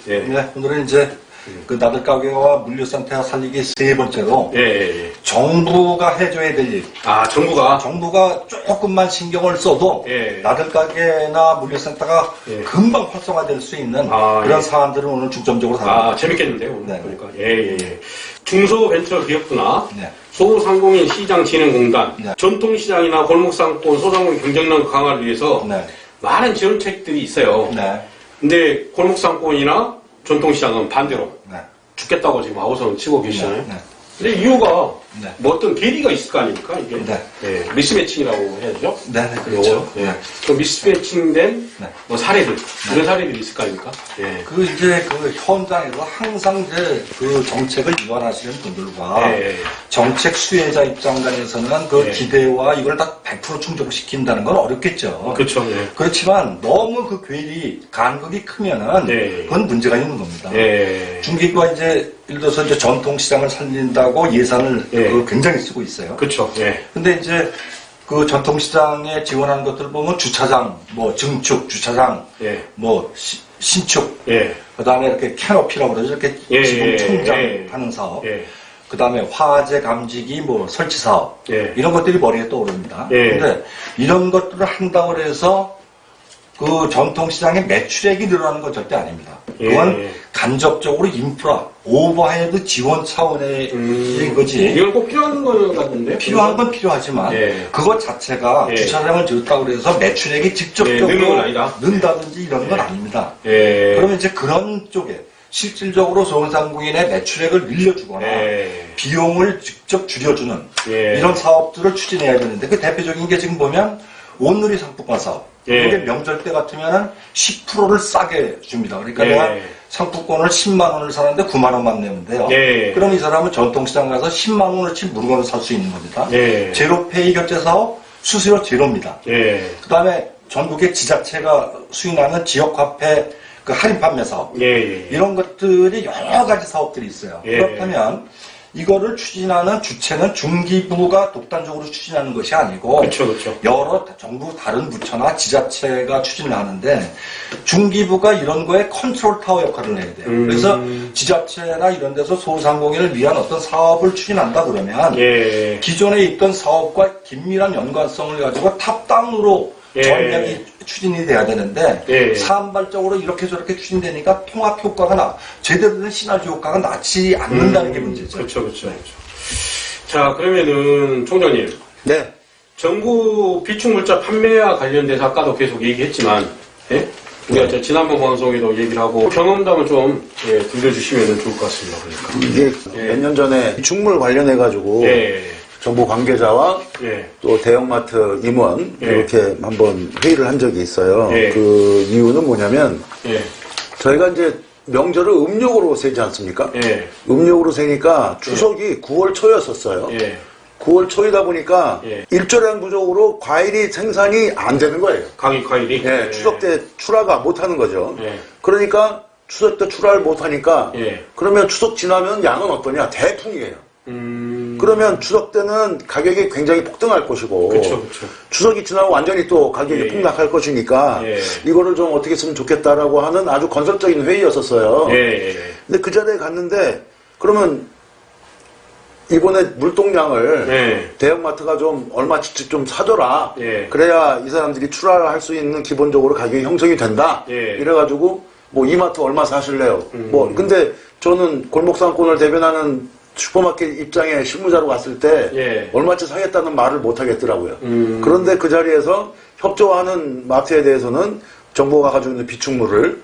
예. 네, 오늘은 이제 그 나들 가게와 물류센터 살리기 세 번째로 정부가 해줘야 될 일. 정부가 조금만 신경을 써도 나들 가게나 물류센터가 금방 활성화될 수 있는 그런 사안들을 오늘 중점적으로 다뤄보겠습니다. 재밌겠는데요, 오늘 보니까. 중소벤처기업부나 소상공인 시장진흥공단, 전통시장이나 골목상권 소상공인 경쟁력 강화를 위해서 많은 지원책들이 있어요. 근데 골목상권이나 전통시장은 반대로 죽겠다고 지금 아우성을 치고 계시잖아요. 근데 이유가 뭐 어떤 계기가 있을 거 아닙니까? 이게 미스매칭이라고 해야죠. 네, 그렇죠. 그 미스매칭된 뭐 사례들 이런 사례들이 있을 거 아닙니까? 그 이제 그 현장에서 항상 이제 그 정책을 위반하시는 분들과 정책 수혜자 입장간에서는 그 기대와 이걸 다 100% 충족시킨다는 건 어렵겠죠. 그렇죠. 그렇지만 너무 그 괴리 간극이 크면은 그건 문제가 있는 겁니다. 중기부가 이제 예를 들어서 이제 전통시장을 살린다고 예산을 굉장히 쓰고 있어요. 그렇죠. 근데 이제 그 전통시장에 지원하는 것들 보면 주차장, 뭐 증축, 주차장, 뭐 신축, 그 다음에 이렇게 캐노피라고 그러죠. 이렇게 지붕 천장 하는 사업, 그 다음에 화재 감지기 뭐 설치 사업, 이런 것들이 머리에 떠오릅니다. 근데 이런 것들을 한다고 해서 그 전통시장의 매출액이 늘어나는 건 절대 아닙니다. 그건 간접적으로 인프라, 오버헤드 지원 차원의 거지. 이건 꼭 필요한 거 같은데? 필요한 건 필요하지만 그것 자체가 주차장을 지었다고 해서 매출액이 직접적으로 는다든지 이런 건 아닙니다. 그러면 이제 그런 쪽에 실질적으로 소상공인의 매출액을 늘려주거나 비용을 직접 줄여주는 이런 사업들을 추진해야 되는데 그 대표적인 게 지금 보면 온누리 상품권 사업. 이게 명절 때 같으면은 10%를 싸게 줍니다. 그러니까 내가 상품권을 10만 원을 사는데 9만 원만 내면 돼요. 그럼 이 사람은 전통시장 가서 10만 원어치 물건을 살 수 있는 겁니다. 제로페이 결제 사업, 수수료 제로입니다. 그 다음에 전국의 지자체가 수행하는 지역화폐 그 할인 판매 사업. 이런 것들이 여러 가지 사업들이 있어요. 그렇다면 이거를 추진하는 주체는 중기부가 독단적으로 추진하는 것이 아니고 여러 정부 다른 부처나 지자체가 추진을 하는데 중기부가 이런 거에 컨트롤 타워 역할을 해야 돼요. 그래서 지자체나 이런 데서 소상공인을 위한 어떤 사업을 추진한다 그러면 기존에 있던 사업과 긴밀한 연관성을 가지고 탑다운으로 전략이 추진이 돼야 되는데 산발적으로 이렇게 저렇게 추진되니까 통합 효과가 제대로 된 시너지 효과가 나지 않는다는 게 문제죠. 그렇죠. 자, 그러면은 총장님. 정부 비축물자 판매와 관련돼서 아까도 계속 얘기했지만, 우리가 지난번 방송에도 얘기를 하고 경험담을 좀 들려주시면 좋을 것 같습니다. 그러니까. 이게 몇 년 전에 비축물 관련해가지고 정부 관계자와 또 대형마트 임원 이렇게 한번 회의를 한 적이 있어요. 그 이유는 뭐냐면 저희가 이제 명절을 음력으로 세지 않습니까? 음력으로 세니까 추석이 9월 초였었어요. 9월 초이다 보니까 일조량 부족으로 과일이 생산이 안 되는 거예요. 과일이? 추석 때 출하가 못 하는 거죠. 그러니까 추석 때 출하를 못 하니까 그러면 추석 지나면 양은 어떠냐? 대풍이에요. 그러면 추석 때는 가격이 굉장히 폭등할 것이고 추석이 지나면 완전히 또 가격이 폭락할 것이니까 이거를 좀 어떻게 했으면 좋겠다라고 하는 아주 건설적인 회의였었어요. 근데 그 자리에 갔는데 그러면 이번에 물동량을 대형마트가 좀 얼마치 좀 사줘라. 그래야 이 사람들이 출하를 할 수 있는 기본적으로 가격이 형성이 된다. 이래가지고 뭐 이마트 얼마 사실래요? 뭐 근데 저는 골목상권을 대변하는 슈퍼마켓 입장에 실무자로 갔을 때 얼마치 사겠다는 말을 못 하겠더라고요. 그런데 그 자리에서 협조하는 마트에 대해서는 정부가 가지고 있는 비축물을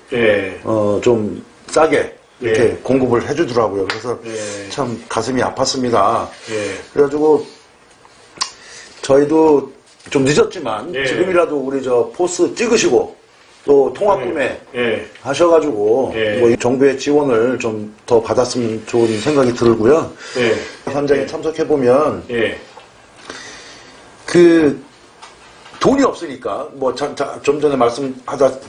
좀 싸게 이렇게 공급을 해주더라고요. 그래서 참 가슴이 아팠습니다. 그래가지고 저희도 좀 늦었지만 지금이라도 우리 저 포스 찍으시고 또 통합구매 하셔가지고 뭐 정부의 지원을 좀 더 받았으면 좋은 생각이 들고요. 현장에 참석해보면 그 돈이 없으니까 뭐 좀 전에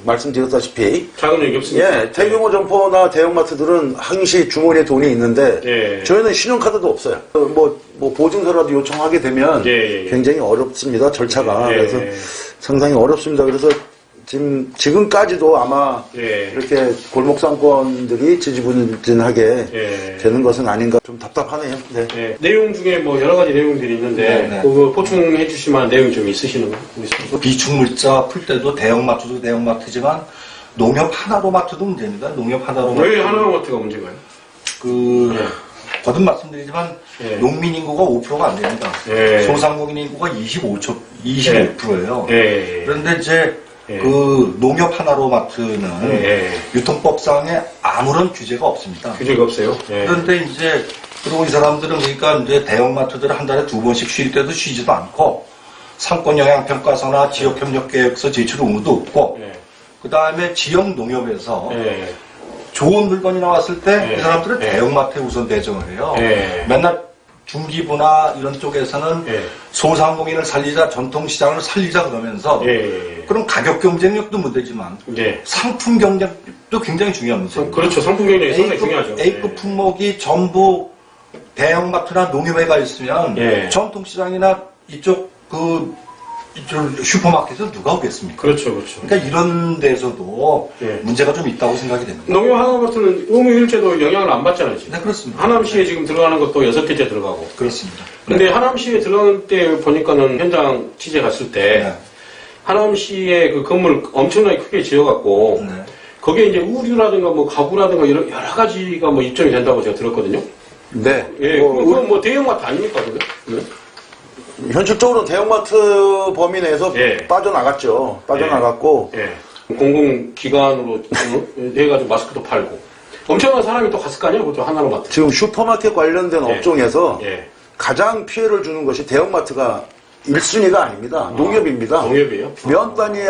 말씀드렸다시피 자금력이 없으니까 대규모 점포나 대형마트들은 항시 주머니에 돈이 있는데 저희는 신용카드도 없어요. 뭐 보증서라도 요청하게 되면 굉장히 어렵습니다. 절차가. 그래서 상당히 어렵습니다. 그래서 지금까지도 아마 예. 이렇게 골목상권들이 지지부진하게 예. 되는 것은 아닌가 좀 답답하네요. 네. 네. 내용 중에 뭐 여러 가지 내용들이 있는데 네. 그거 보충해 주실 만한 내용이 좀 있으시는 거 있습니까? 비축물자 풀 때도 대형마트도 대형마트지만 농협 하나로마트도 문제입니다. 농협 하나로마트. 왜 하나로마트가 문제가요? 거듭 말씀드리지만 예. 농민 인구가 5%가 안 됩니다. 예. 소상공인 인구가 25%예요. 예. 그런데 이제 예. 그 농협 하나로마트는 예. 유통법상에 아무런 규제가 없습니다. 규제가 없어요. 예. 그런데 이제 그리고 이 사람들은 그러니까 이제 대형마트들은 한 달에 2번씩 쉴 때도 쉬지도 않고 상권 영향 평가서나 지역 협력 계획서 제출 의무도 없고 예. 그 다음에 지역 농협에서 예. 좋은 물건이 나왔을 때 예. 이 사람들은 예. 대형마트에 우선 대정을 해요. 예. 맨날 중기부나 이런 쪽에서는 예. 소상공인을 살리자, 전통시장을 살리자 그러면서 예. 그럼 가격 경쟁력도 문제지만 예. 상품 경쟁도 굉장히 중요한 문제입니다. 그렇죠. 상품 경쟁이 상당히 중요하죠. A급 예. 품목이 전부 대형마트나 농협에 가 있으면 예. 전통시장이나 이쪽 슈퍼마켓에서 누가 오겠습니까? 그렇죠. 그렇죠. 그러니까 이런 데서도 예. 문제가 좀 있다고 생각이 됩니다. 농협 하나마트는 의무휴일제도 영향을 안 받잖아요. 지금. 네, 그렇습니다. 하남시에 지금 들어가는 것도 6개째 들어가고. 그렇습니다. 근데 하남시에 들어갈 때 보니까는 현장 취재 갔을 때 네. 하남시에 그 건물 엄청나게 크게 지어갖고 네. 거기에 이제 우류라든가 뭐 가구라든가 이런 여러 가지가 뭐 입점이 된다고 제가 들었거든요. 네. 예, 그건 뭐 대형마트 아닙니까, 그거? 네. 현실적으로 대형마트 범위 내에서 예. 빠져나갔죠. 빠져나갔고 예. 공공기관으로 해가지고 마스크도 팔고 엄청난 사람이 또 갔을 거 아니에요, 그죠? 하나로마트. 지금 슈퍼마켓 관련된 예. 업종에서 예. 가장 피해를 주는 것이 대형마트가 1순위가 아닙니다. 농협입니다. 농협이에요? 면 단위의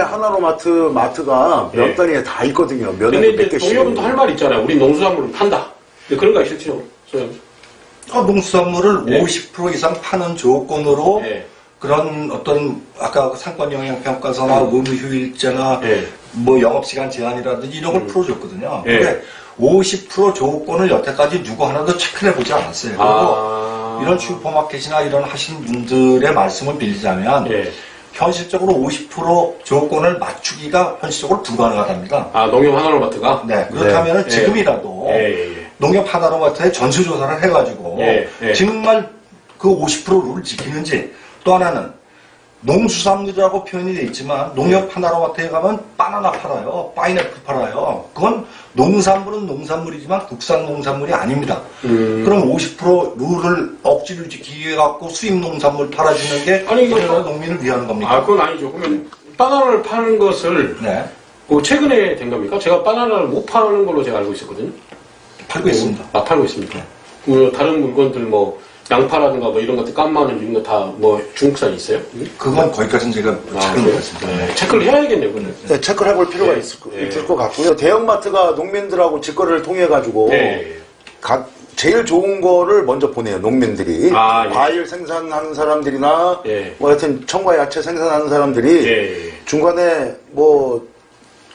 마트가 면 예. 단위에 다 있거든요. 면에 근데 몇 이제 개씩. 농협은 또 할 말 있잖아요. 우리 농수산물을 판다. 근데 그런가 실제로? 소장님. 농수산물을 예. 50% 이상 파는 조건으로 예. 그런 어떤 아까 상권 영향 평가서나 의무휴일제나 예. 뭐 영업시간 제한이라든지 이런 걸 풀어줬거든요. 예. 근데 50% 조건을 여태까지 누구 하나도 체크를 해보지 않았어요. 그리고 이런 슈퍼마켓이나 이런 하신 분들의 말씀을 빌리자면 예. 현실적으로 50% 조건을 맞추기가 현실적으로 불가능하답니다. 농협 하나로마트가? 네, 그렇다면 네. 지금이라도 예. 농협 하나로마트에 전수조사를 해가지고 예. 정말 그 50% 룰을 지키는지 또 하나는 농수산물이라고 표현이 되어 있지만 농협 하나로마트에 가면 바나나 팔아요. 파인애플 팔아요. 그건 농산물은 농산물이지만 국산 농산물이 아닙니다. 그럼 50% 룰을 억지로 지키기 위해 갖고 수입 농산물 팔아주는 게 아니, 이거 우리나라 농민을 위한 겁니까? 그건 아니죠. 그러면 바나나를 파는 것을 네, 최근에 된 겁니까? 제가 바나나를 못 파는 걸로 제가 알고 있었거든요. 팔고 있습니다. 팔고 있습니까? 다른 물건들 뭐 양파라든가 뭐 이런 것들 깐마늘 이런 거 다 뭐 중국산이 있어요? 그건 거기까지는 제가 체크를 못했습니다. 네, 체크를 해야겠네요, 그건. 네, 체크를 해볼 필요가 예. 있을 것 같고요. 대형마트가 농민들하고 직거래를 통해 가지고 예. 제일 좋은 거를 먼저 보내요, 농민들이. 예. 과일 생산하는 사람들이나 예. 뭐 하여튼 청과 야채 생산하는 사람들이 예. 중간에 뭐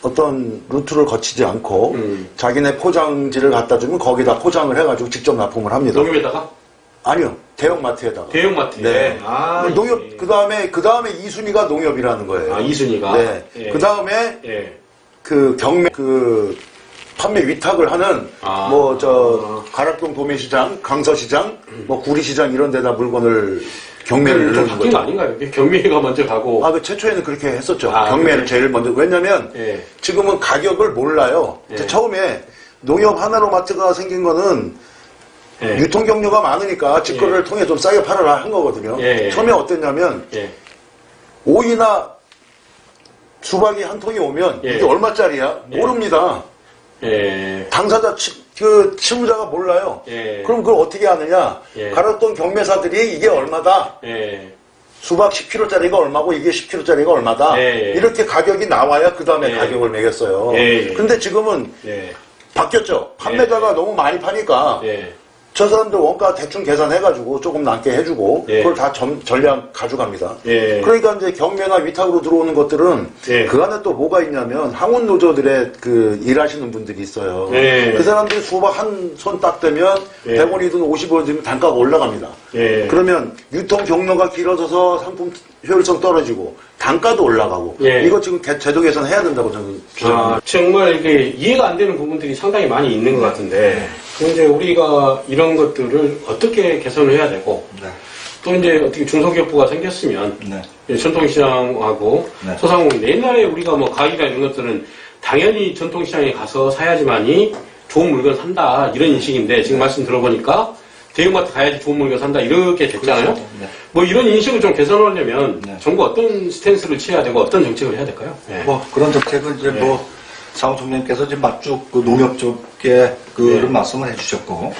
어떤 루트를 거치지 않고 자기네 포장지를 갖다 주면 거기다 포장을 해가지고 직접 납품을 합니다. 농협에다가? 아니요, 대형마트에다가. 대형마트에? 네. 농협, 예. 그 다음에 2순위가 농협이라는 거예요. 2순위가? 네. 예. 그 다음에 예. 판매 위탁을 하는 가락동 도매시장, 강서시장, 구리시장 이런 데다 물건을 경매를 좀 넣는 바뀐 거 아닌가요? 이게 경매가 먼저 가고. 최초에는 그렇게 했었죠. 아, 경매를 그래요? 제일 먼저. 왜냐면 예. 지금은 가격을 몰라요. 예. 처음에 농협 하나로마트가 생긴 거는 예. 유통 경로가 많으니까 직거래를 통해 좀 싸게 팔아라 한 거거든요. 예. 처음에 어땠냐면 예. 오이나 수박이 한 통이 오면 예. 이게 얼마짜리야? 예. 모릅니다. 예. 당사자, 치우자가 몰라요. 예. 그럼 그걸 어떻게 하느냐? 예. 가락동 경매사들이 이게 얼마다? 예. 수박 10kg짜리가 얼마고 이게 10kg짜리가 얼마다? 예. 이렇게 가격이 나와야 그 다음에 예. 가격을 매겼어요. 예. 근데 지금은 예. 바뀌었죠. 판매자가 예. 너무 많이 파니까 예. 저 사람들 원가 대충 계산해가지고 조금 남게 해주고 그걸 다 전량 가져갑니다. 그러니까 이제 경매나 위탁으로 들어오는 것들은 그 안에 또 뭐가 있냐면 항운 노조들의 그 일하시는 분들이 있어요. 그 사람들이 수박 한 손 딱 되면 100원이든 50원이든 단가가 올라갑니다. 그러면 유통 경로가 길어져서 상품 효율성 떨어지고 단가도 올라가고 이거 지금 제도 개선해야 된다고 저는 주장합니다. 정말 이게 이해가 안 되는 부분들이 상당히 많이 있는 것 같은데 이제 우리가 이런 것들을 어떻게 개선을 해야 되고 또 이제 어떻게 중소기업부가 생겼으면 전통시장하고 소상공인 옛날에 우리가 뭐 가게나 이런 것들은 당연히 전통시장에 가서 사야지만이 좋은 물건 산다 이런 인식인데 지금 말씀 들어보니까 대형마트 가야지 좋은 물건 산다 이렇게 됐잖아요. 그렇죠. 뭐 이런 인식을 좀 개선하려면 정부가 어떤 스탠스를 취해야 되고 어떤 정책을 해야 될까요? 뭐 그런 정책은 이제 뭐 사무총장님께서 이제 맞쭉 그 농협 쪽에 그런 말씀을 해주셨고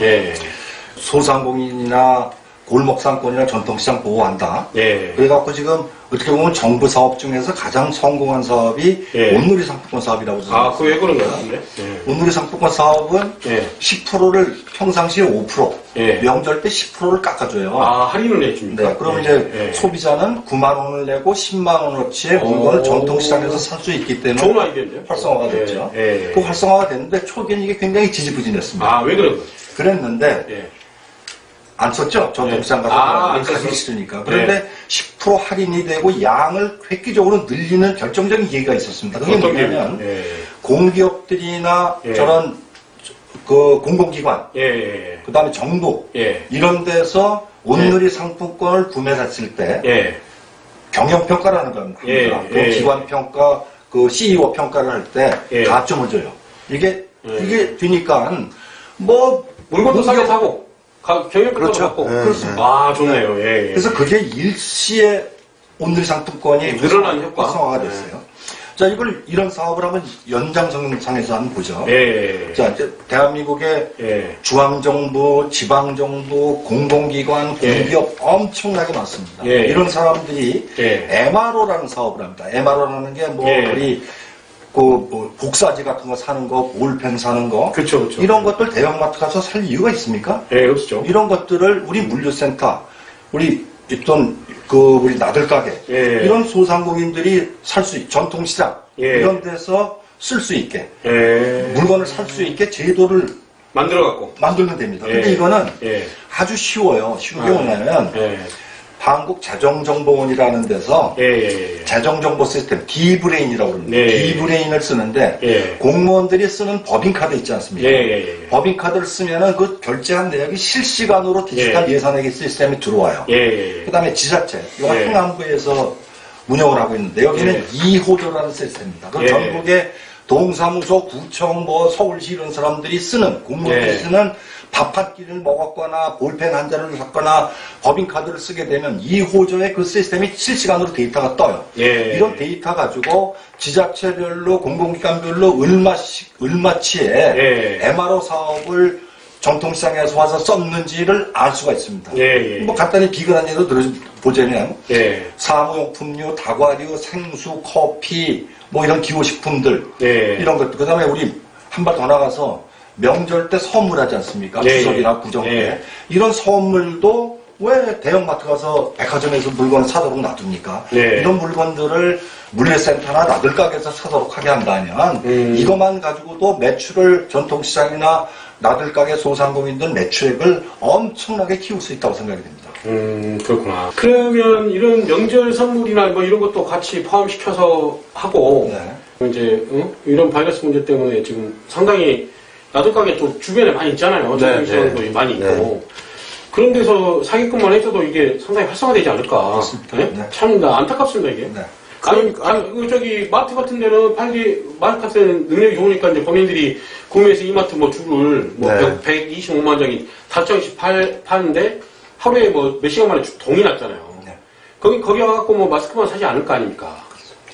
소상공인이나 골목상권이나 전통시장 보호한다. 그래갖고 지금 어떻게 보면 정부 사업 중에서 가장 성공한 사업이 온누리 상품권 사업이라고 생각합니다. 그 왜 그런 거예요? 온누리 상품권 사업은 10%를 평상시에 5%, 명절 때 10%를 깎아줘요. 할인을 해줍니까? 그럼 이제 소비자는 9만 원을 내고 10만 원어치의 물건을 전통시장에서 살 수 있기 때문에 좋은 아이디어인데요? 활성화가 됐죠. 그 활성화가 됐는데 초기에는 이게 굉장히 지지부진했습니다. 왜 그런 거죠? 그랬는데 안 썼죠? 전통시장 가서 가기 싫으니까. 그런데 10% 할인이 되고 양을 획기적으로 늘리는 결정적인 계기가 있었습니다. 그게 뭐냐면 공기업들이나 저런 그 공공기관, 그 다음에 정부 이런 데서 온누리 상품권을 구매했을 때 경영평가라는 건 합니다. 그 기관평가, 그 CEO 평가를 할 때 가점을 줘요. 이게 되니까 뭐 물건도 싸게 사고 경영평가도 받고 그렇습니다. 좋네요. 그래서 그게 일시에 온누리 상품권이 늘어난 효과 활성화가 됐어요. 자, 이런 사업을 한번 연장선상에서 한번 보죠. 자, 이제 대한민국의 중앙정부, 지방정부, 공공기관, 공기업 엄청나게 많습니다. 이런 사람들이 MRO라는 사업을 합니다. MRO라는 게 뭐 우리 뭐 복사지 같은 거 사는 거, 볼펜 사는 거, 그쵸. 이런 것들 대형마트 가서 살 이유가 있습니까? 없죠. 이런 것들을 우리 물류센터, 우리 우리 나들가게, 이런 소상공인들이 살 수 있게, 전통시장, 이런 데서 쓸 수 있게, 물건을 살 수 있게 제도를 만들면 됩니다. 근데 이거는 아주 쉬워요. 쉬운 게 뭐냐면, 한국재정정보원이라는 데서 재정정보 시스템 D브레인이라고 합니다. D브레인을 쓰는데 공무원들이 쓰는 법인카드 있지 않습니까? 법인카드를 쓰면은 그 결제한 내역이 실시간으로 디지털 예산회계 시스템에 들어와요. 그 다음에 지자체, 이거 행안부에서 운영을 하고 있는데 여기는 2호조라는 시스템입니다. 그 전국의 동사무소, 구청, 서울시 이런 사람들이 쓰는, 공무원들이 쓰는 밥 한 끼를 먹었거나 볼펜 한 잔을 샀거나 법인카드를 쓰게 되면 2호조의 그 시스템이 실시간으로 데이터가 떠요. 이런 데이터 가지고 지자체별로 공공기관별로 얼마치의 MRO 사업을 전통시장에서 와서 썼는지를 알 수가 있습니다. 뭐 간단히 비근한 예로 들어보자면 사무용품류, 다과류, 생수, 커피 뭐 이런 기호식품들 이런 것들. 그 다음에 우리 한 발 더 나가서 명절 때 선물하지 않습니까? 추석이나 구정 때. 이런 선물도 왜 대형마트 가서 백화점에서 물건을 사도록 놔둡니까? 이런 물건들을 물류센터나 나들가게에서 사도록 하게 한다면 이것만 가지고도 매출을 전통시장이나 나들가게 소상공인들 매출액을 엄청나게 키울 수 있다고 생각이 됩니다. 그렇구나. 그러면 이런 명절 선물이나 뭐 이런 것도 같이 포함시켜서 하고 이제 이런 바이러스 문제 때문에 지금 상당히 나들가게 또 주변에 많이 있잖아요. 전통시장도 많이 있고. 그런 데서 사기꾼만 해줘도 이게 상당히 활성화되지 않을까. 참 안타깝습니다, 이게. 저기 마트 같은 데는 마트 같은 데는 능력이 좋으니까 이제 범인들이 구매해서 이마트 뭐 줄을 125만 장이 5장씩 파는데 하루에 뭐 몇 시간 만에 동이 났잖아요. 거기 와갖고 뭐 마스크만 사지 않을 거 아닙니까?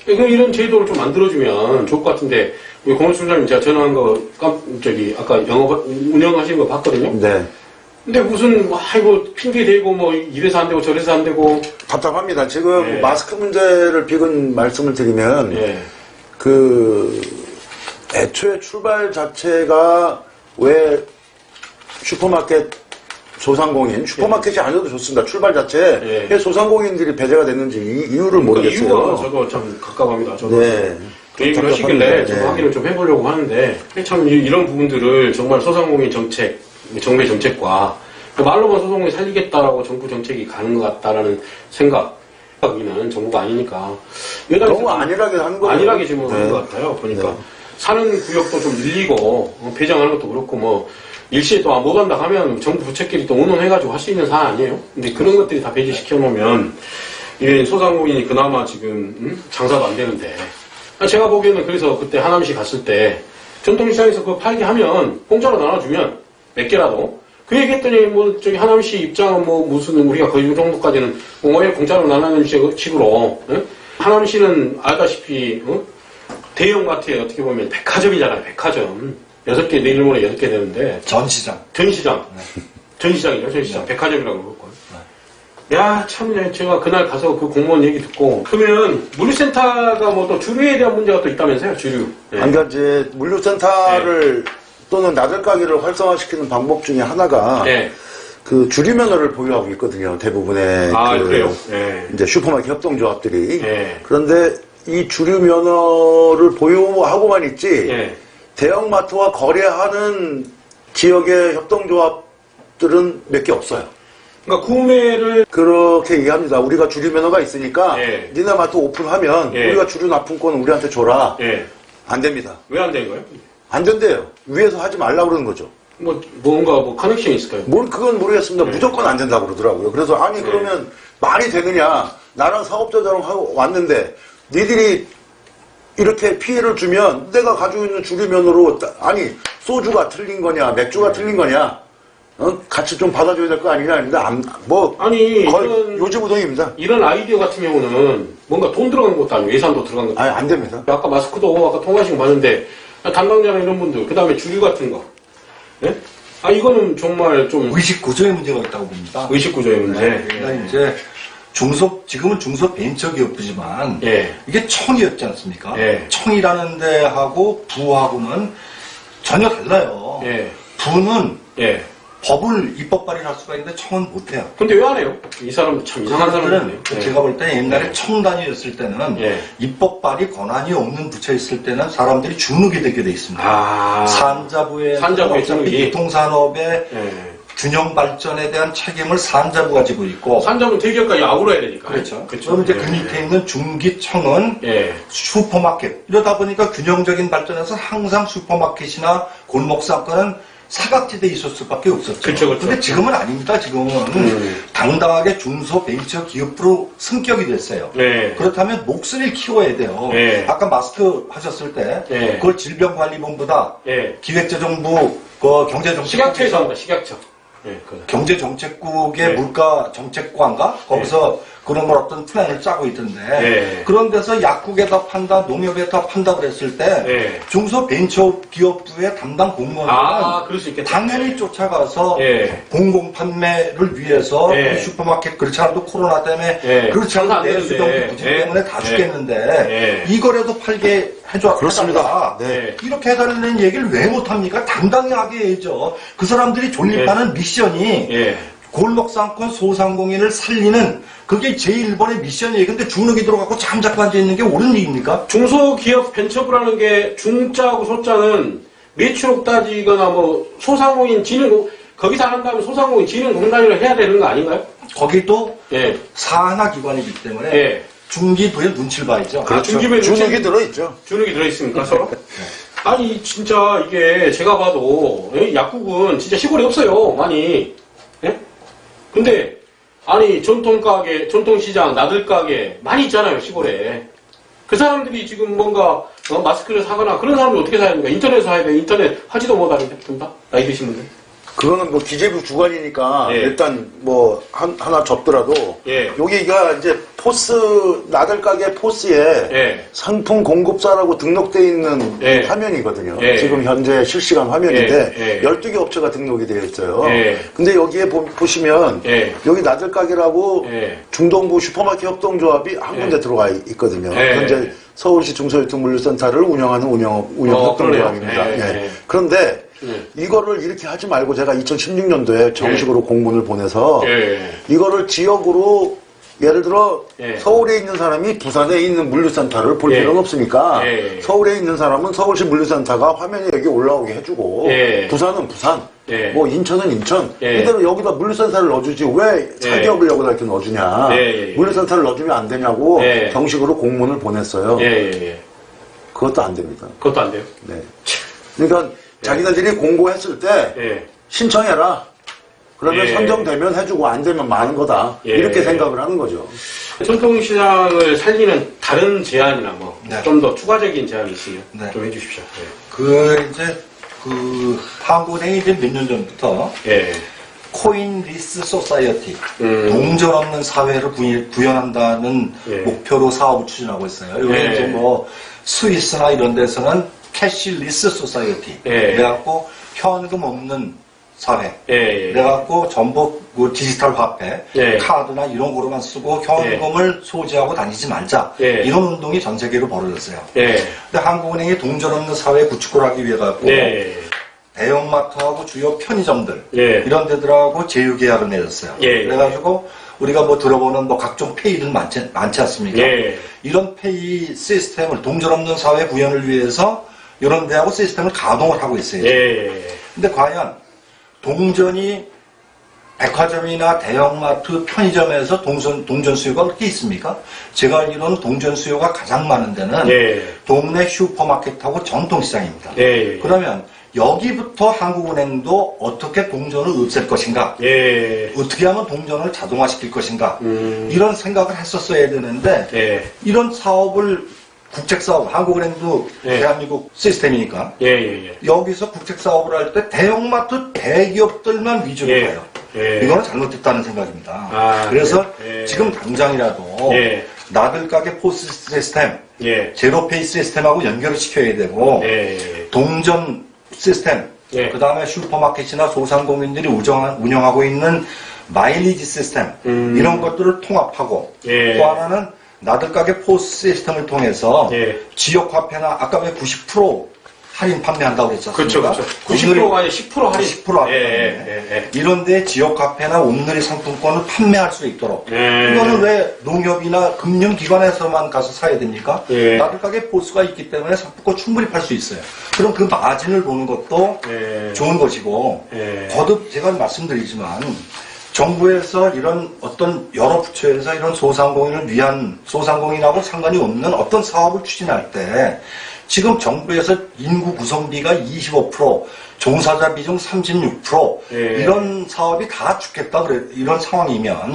이런 제도를 좀 만들어주면 좋을 것 같은데, 우리 공원총장님 제가 전화한 거, 아까 운영하시는 거 봤거든요? 근데 무슨, 핑계 대고, 이래서 안 되고, 저래서 안 되고. 답답합니다. 지금 마스크 문제를 비근 말씀을 드리면, 애초에 출발 자체가 왜 슈퍼마켓 소상공인 슈퍼마켓이 아니어도 좋습니다. 출발 자체에 왜 소상공인들이 배제가 됐는지 이유를 모르겠어요. 이유가 저도 참 갑갑합니다. 저도 네. 그 얘기를 하시길래 좀 확인을 좀 해보려고 하는데 참 이런 부분들을 정말 소상공인 정책, 정부의 정책과 말로만 소상공인 살리겠다라고 정부 정책이 가는 것 같다라는 생각이는 정부가 아니니까 너무 안일하게 하는 거예요. 안일하게 지금 하는 것 같아요. 보니까 사는 구역도 좀 늘리고 배정하는 것도 그렇고 뭐 일시에 또 못 한다 하면 정부 부처끼리 또 의논해가지고 할 수 있는 사안 아니에요? 근데 그런 것들이 다 배제시켜 놓으면 이런 소상공인이 그나마 지금 장사도 안 되는데 제가 보기에는 그래서 그때 하남시 갔을 때 전통시장에서 그거 팔게 하면 공짜로 나눠주면 몇 개라도 그 얘기했더니 뭐 저기 하남시 입장은 뭐 무슨 우리가 거의 이 정도까지는 왜 공짜로 나누는 식으로 하남시는 알다시피 대형마트에 어떻게 보면 백화점이잖아요. 백화점 6개 내일모레 6개 되는데 전시장 전시장이죠. 전시장 백화점이라고 그럴걸. 야, 참, 제가 그날 가서 그 공무원 얘기 듣고, 그러면 물류센터가 뭐 또 주류에 대한 문제가 또 있다면서요, 주류. 그러니까 이제 물류센터를 또는 나들가게를 활성화시키는 방법 중에 하나가 그 주류 면허를 보유하고 있거든요, 대부분의. 그래요? 이제 슈퍼마켓 협동조합들이. 그런데 이 주류 면허를 보유하고만 있지, 대형마트와 거래하는 지역의 협동조합들은 몇 개 없어요. 그러니까 구매를 그렇게 얘기합니다. 우리가 주류 면허가 있으니까 니네 마트 오픈하면 우리가 주류 납품권을 우리한테 줘라. 안 됩니다. 왜 안 되는 거예요? 안 된대요. 위에서 하지 말라고 그러는 거죠. 뭔가 커넥션이 있을까요? 그건 모르겠습니다. 무조건 안 된다고 그러더라고요. 그래서 아니 그러면 말이 되느냐. 나랑 사업자들랑 하고 왔는데 니들이 이렇게 피해를 주면 내가 가지고 있는 주류 면허로 아니 소주가 틀린 거냐 맥주가 틀린 거냐 같이 좀 받아줘야 될 거 아니냐 근데 아니 거의 요지부동입니다. 이런 아이디어 같은 경우는 뭔가 돈 들어간 것도 아니고 예산도 들어간 것도 아니 안 됩니다. 아까 마스크도 아까 통화하신 거 봤는데 담당자나 이런 분들 그 다음에 주류 같은 거 이거는 정말 좀 의식 구조의 문제가 있다고 봅니다. 의식 구조의 문제. 그러니까 이제 지금은 중소벤처기업부지만 이게 청이었지 않습니까? 청이라는 데하고 부하고는 전혀 달라요. 부는 법을 입법 발의할 수가 있는데 청은 못해요. 근데 왜 안 해요? 이 사람 참 이상한 사람들은 제가 볼 때 옛날에 청단위였을 때는 입법 발의 권한이 없는 부처에 있을 때는 사람들이 주눅이 되게 돼 있습니다. 산자부의 주눅이 유통산업의 균형 발전에 대한 책임을 산자부가 지고 있고 산자부는 대기업까지 아우로 해야 되니까. 그렇죠. 그럼 이제 그 밑에 있는 중기청은 슈퍼마켓 이러다 보니까 균형적인 발전에서 항상 슈퍼마켓이나 골목상권은 사각지대에 있을 수밖에 없었죠. 그렇죠. 근데 지금은 아닙니다. 지금은 당당하게 중소벤처기업으로 승격이 됐어요. 그렇다면 목소리를 키워야 돼요. 아까 마스크 하셨을 때 그걸 질병관리본부다. 기획재정부 경제정책 식약처에서 합니다. 식약처. 경제정책국의 물가정책관가 거기서 그런 걸 어떤 플랜을 짜고 있던데 그런 데서 약국에다 판다 농협에다 판다 그랬을 때 중소벤처기업부의 담당 공무원들은 당연히 쫓아가서 공공판매를 위해서 슈퍼마켓 그렇지 않아도 코로나 때문에 그렇지 않아도 내수경비 부진 때문에 다 죽겠는데 이거라도 팔게 해줘. 그렇습니다. 이렇게 해달라는 얘기를 왜 못합니까? 당당하게 해야죠. 그 사람들이 존립하는 미션이 골목상권 소상공인을 살리는 그게 제1번의 미션이에요. 근데 주눅이 들어가고 잠자고 앉아있는 게 옳은 얘기입니까? 중소기업 벤처부라는 게 중자하고 소자는 매출액 따지거나 뭐 소상공인 진흥 거기서 한다면 소상공인 진흥공단이라 해야 되는 거 아닌가요? 거기도 사안화 기관이기 때문에 중기부의 눈치를 봐야죠. 그렇죠. 주눅이 들어있죠. 주눅이 들어있습니까 서로? 아니 진짜 이게 제가 봐도 약국은 진짜 시골에 없어요 많이. 근데 아니 전통가게, 전통시장, 나들가게 많이 있잖아요 시골에. 그 사람들이 지금 뭔가 마스크를 사거나 그런 사람들 어떻게 사야 됩니까? 인터넷에서 사야 돼. 인터넷 하지도 못하는데 된다? 나이 드신 분들. 그거는 뭐 기재부 주관이니까 일단 뭐 하나 접더라도 여기가 이제 포스 나들가게 포스에 상품 공급사라고 등록되어 있는 화면이거든요. 지금 현재 실시간 화면인데 12개 업체가 등록이 되어 있어요. 근데 여기에 보시면 여기 나들가게라고 중동부 슈퍼마켓 협동조합이 한 군데 들어가 있거든요. 현재 서울시 중소유통물류센터를 운영하는 운영 협동조합입니다. 그런데 이거를 이렇게 하지 말고 제가 2016년도에 정식으로 공문을 보내서 이거를 지역으로 예를 들어 서울에 있는 사람이 부산에 있는 물류센터를 볼 필요는 없으니까 서울에 있는 사람은 서울시 물류센터가 화면에 여기 올라오게 해주고 부산은 부산 뭐 인천은 인천 이대로 여기다 물류센터를 넣어주지 왜 사기업을 여기다 이렇게 넣어주냐 물류센터를 넣어주면 안 되냐고 정식으로 공문을 보냈어요. 그것도 안 됩니다. 그것도 안 돼요? 네. 그러니까 자기네들이 공고했을 때 신청해라. 그러면 선정되면 해주고 안 되면 마는 거다. 이렇게 생각을 하는 거죠. 전통시장을 살리는 다른 제안이나 뭐 좀 더 추가적인 제안이 있으면 좀 해주십시오. 이제 한국은행이 이제 몇 년 전부터 코인리스 소사이어티 동전 없는 사회를 구현한다는 목표로 사업을 추진하고 있어요. 여기 이제 뭐 스위스나 이런 데서는 캐시리스 소사이어티 그래갖고 현금 없는 사회 그래갖고 전부 디지털 화폐 카드나 이런 거로만 쓰고 현금을 소지하고 다니지 말자 이런 운동이 전 세계로 벌어졌어요. 근데 한국은행이 동전 없는 사회 구축을 하기 위해 갖고 대형마트하고 주요 편의점들 이런 데들하고 제휴계약을 맺었어요. 그래가지고 우리가 뭐 들어보는 뭐 각종 페이들 많지 않습니까? 이런 페이 시스템을 동전 없는 사회 구현을 위해서 이런 데하고 시스템을 가동을 하고 있어요. 근데 과연 동전이 백화점이나 대형마트, 편의점에서 동전 수요가 그렇게 있습니까? 제가 알기로는 동전 수요가 가장 많은 데는 동네 슈퍼마켓하고 전통시장입니다. 그러면 여기부터 한국은행도 어떻게 동전을 없앨 것인가? 어떻게 하면 동전을 자동화시킬 것인가? 이런 생각을 했었어야 되는데 이런 사업을 국책사업, 한국은행도 대한민국 시스템이니까 여기서 국책사업을 할 때 대형마트 대기업들만 위주로 가요. 이거는 잘못됐다는 생각입니다. 그래서 지금 당장이라도 나들 가게 포스 시스템, 제로페이 시스템하고 연결을 시켜야 되고 동전 시스템, 그 다음에 슈퍼마켓이나 소상공인들이 운영하고 있는 마일리지 시스템 이런 것들을 통합하고 또 하나는 나들 가게 포스 시스템을 통해서 지역 화폐나 아까 왜 90% 할인 판매한다고 그랬었습니까? 그렇죠. 90%가 아니라 10% 할인. 10% 할인. 이런데 지역 화폐나 온누리 상품권을 판매할 수 있도록. 이거는 왜 농협이나 금융기관에서만 가서 사야 됩니까? 나들 가게 포스가 있기 때문에 상품권 충분히 팔 수 있어요. 그럼 그 마진을 보는 것도 좋은 것이고 거듭 제가 말씀드리지만 정부에서 이런 어떤 여러 부처에서 이런 소상공인을 위한 소상공인하고 상관이 없는 어떤 사업을 추진할 때 지금 정부에서 인구 구성비가 25%, 종사자 비중 36% 이런 사업이 다 죽겠다 그래 이런 상황이면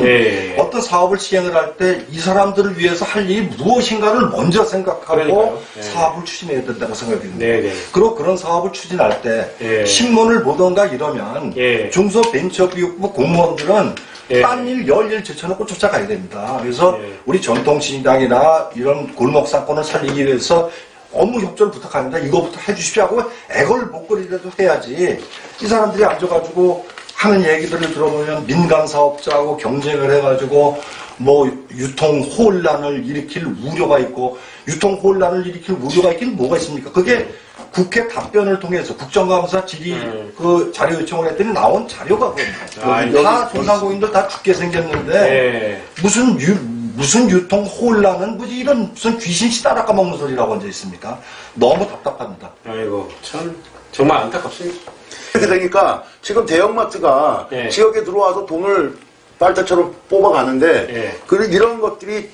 어떤 사업을 시행을 할 때 이 사람들을 위해서 할 일이 무엇인가를 먼저 생각하고 사업을 추진해야 된다고 생각합니다. 그리고 그런 사업을 추진할 때 신문을 보던가 이러면 중소벤처기업부 공무원들은 딴 일, 열일 제쳐놓고 쫓아가야 됩니다. 그래서 우리 전통시장이나 이런 골목상권을 살리기 위해서 업무 협조를 부탁합니다. 이거부터 해주십시오 하고 애걸 목걸이라도 해야지. 이 사람들이 앉아가지고 하는 얘기들을 들어보면 민간 사업자하고 경쟁을 해가지고 뭐 유통 혼란을 일으킬 우려가 있고 유통 혼란을 일으킬 우려가 있긴 뭐가 있습니까? 그게 국회 답변을 통해서 국정감사 질의 그 자료 요청을 했더니 나온 자료가 그겁니다. 다 소상공인들 다 죽게 생겼는데 무슨 유통 혼란은 뭐지 이런 무슨 귀신씨 따라 까먹는 소리라고 앉아 있습니까? 너무 답답합니다. 아이고 참 정말 안타깝습니다. 이렇게 되니까 지금 대형마트가 지역에 들어와서 돈을 빨대처럼 뽑아가는데 이런 것들이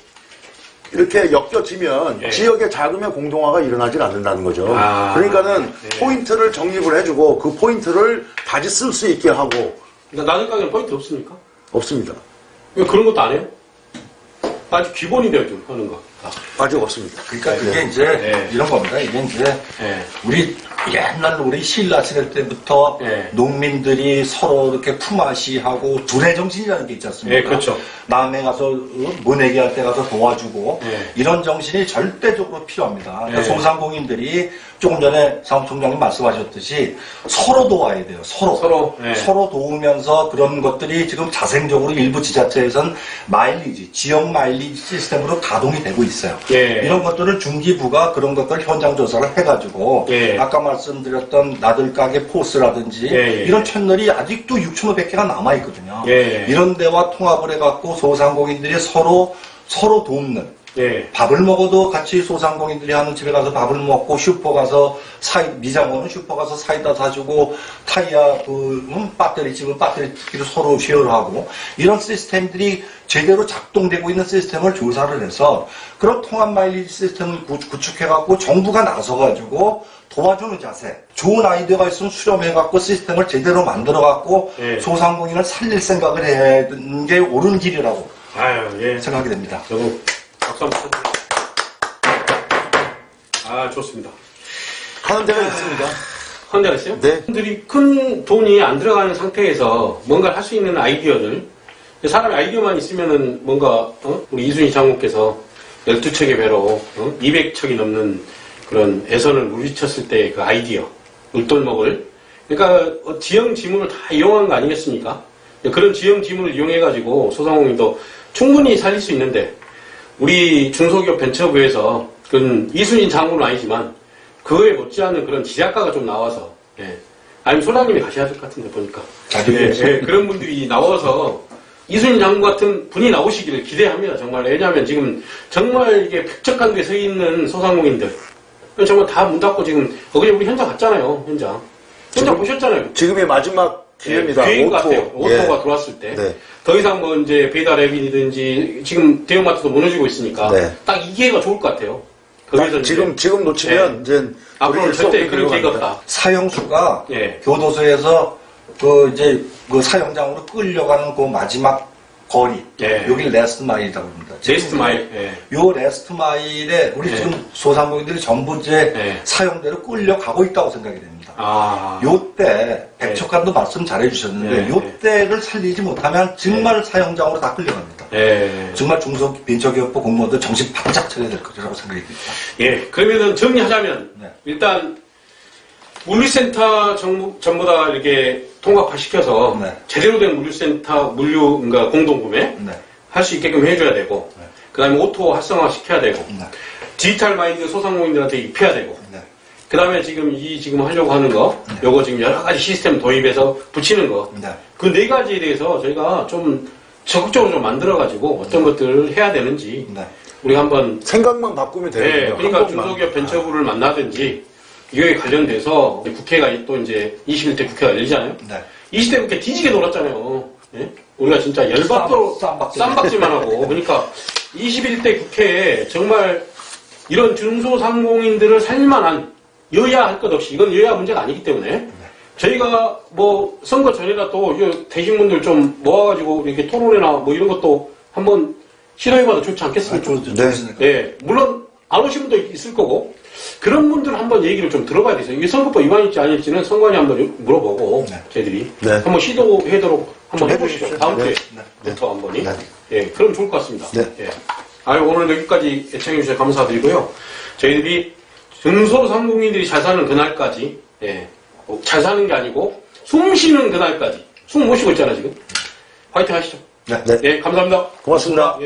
이렇게 엮여지면 지역의 자금의 공동화가 일어나질 않는다는 거죠. 그러니까는 포인트를 적립을 해주고 그 포인트를 다시 쓸 수 있게 하고. 그러니까 나들 가게는 포인트 없습니까? 없습니다. 왜 그런 것도 안 해요? 아주 기본인데요, 좀 하는 거. 아직 없습니다. 그러니까 그게 이제 이런 겁니다. 이게 이제 우리 옛날 우리 신라 시대 때부터 농민들이 서로 이렇게 품앗이하고 두뇌정신이라는 게 있지 않습니까? 그렇죠. 남에 가서 모내기 할 때 가서 도와주고 이런 정신이 절대적으로 필요합니다. 그러니까 소상공인들이 조금 전에 사무총장님 말씀하셨듯이 서로 도와야 돼요. 서로. 네. 서로 도우면서 그런 것들이 지금 자생적으로 일부 지자체에선 마일리지, 지역 마일리지 시스템으로 가동이 되고 있어요. 예. 이런 것들을 중기부가 그런 것들 현장 조사를 해가지고 예. 아까 말씀드렸던 나들가게 포스라든지 예. 이런 채널이 아직도 6,500개가 남아있거든요. 예. 이런 데와 통합을 해갖고 소상공인들이 서로 돕는 예. 밥을 먹어도 같이 소상공인들이 하는 집에 가서 밥을 먹고 슈퍼 가서 미장원은 슈퍼 가서 사이다 사주고 타이어 배터리 집은 배터리를 서로 쉐어하고 이런 시스템들이 제대로 작동되고 있는 시스템을 조사를 해서 그런 통합 마일리지 시스템을 구축해갖고 정부가 나서가지고 도와주는 자세, 좋은 아이디어가 있으면 수렴해갖고 시스템을 제대로 만들어갖고 예. 소상공인을 살릴 생각을 해야 되는 게 옳은 길이라고 예. 생각이 됩니다. 여러분, 박수 한번 쳐주세요. 좋습니다. 하는 데가 있습니다. 하는 데가 있어요? 네. 분들이 큰 돈이 안 들어가는 상태에서 뭔가 할 수 있는 아이디어들, 사람이 아이디어만 있으면은 뭔가, 우리 이순희 장군께서 12척의 배로 200척이 넘는 그런 애선을 물리쳤을 때 그 아이디어, 울돌먹을. 그러니까 지형 지문을 다 이용한 거 아니겠습니까? 그런 지형 지문을 이용해가지고 소상공인도 충분히 살릴 수 있는데, 우리 중소기업 벤처부에서 그 이순신 장군은 아니지만 그거에 못지않은 그런 지략가가 좀 나와서 아니면 소장님이 가셔야 될 것 같은데 보니까 그런 분들이 나와서 이순신 장군 같은 분이 나오시기를 기대합니다. 정말. 왜냐하면 지금 정말 이게 벽적한 데 서 있는 소상공인들 정말 다 문 닫고 지금 어제 우리 현장 갔잖아요. 현장 보셨잖아요. 지금이 마지막 기회입니다. 기회인 것 같아요. 오토가 들어왔을 때. 더 이상 뭐 이제 배달 앱이든지 지금 대형마트도 무너지고 있으니까 딱 이 기회가 좋을 것 같아요. 거기서 지금 놓치면 이제 앞으로는 절대 그런 기회가 없다. 사형수가 교도소에서 그 사형장으로 끌려가는 그 마지막 거리 여기 레스트 마일이라고 합니다. 레스트 마일. 요 레스트 마일에 우리 지금 소상공인들이 전부 이제 사형대로 끌려가고 있다고 생각이 됩니다. 요때 백척관도 말씀 잘해주셨는데 요때를 살리지 못하면 정말 사형장으로 다 끌려갑니다. 정말 중소벤처기업부 공무원들 정신 바짝 차려야 될 거라고 생각이 듭니다. 그러면은 정리하자면 일단 물류센터 전부 다 이렇게 통합화시켜서 제대로 된 물류센터 그러니까 공동구매 할 수 있게끔 해줘야 되고 그 다음에 오토 활성화 시켜야 되고 디지털 마인드 소상공인들한테 입혀야 되고 그 다음에 지금 하려고 하는 거 요거 지금 여러 가지 시스템 도입해서 붙이는 거 그 네 가지에 대해서 저희가 좀 적극적으로 좀 만들어가지고 어떤 것들을 해야 되는지 우리가 한번 생각만 바꾸면 되거든요. 그러니까 중소기업 벤처부를 만나든지 이거에 관련돼서 국회가 또 이제 21대 국회가 열리잖아요. 20대 국회 뒤지게 놀았잖아요. 우리가 진짜 열받도록 쌈박질만 하고. 그러니까 21대 국회에 정말 이런 중소상공인들을 살릴만한 여야 할 것 없이 이건 여야 문제가 아니기 때문에 저희가 뭐 선거 전이라도 대신분들 좀 모아가지고 이렇게 토론회나 뭐 이런 것도 한번 시도해봐도 좋지 않겠습니까? 물론 안 오신 분도 있을 거고 그런 분들은 한번 얘기를 좀 들어봐야 돼서 이게 선거법 위반일지 아닐지는 선관위 한번 물어보고 저희들이 한번 시도하도록 한번 해보시죠. 다음 주에부터 한번이 그럼 좋을 것 같습니다. 오늘 여기까지 애청해주셔서 감사드리고요. 저희들이 중소상공인들이 잘 사는 그날까지 잘 사는 게 아니고 숨 쉬는 그날까지 숨 못 쉬고 있잖아 지금. 화이팅 하시죠. 감사합니다. 고맙습니다.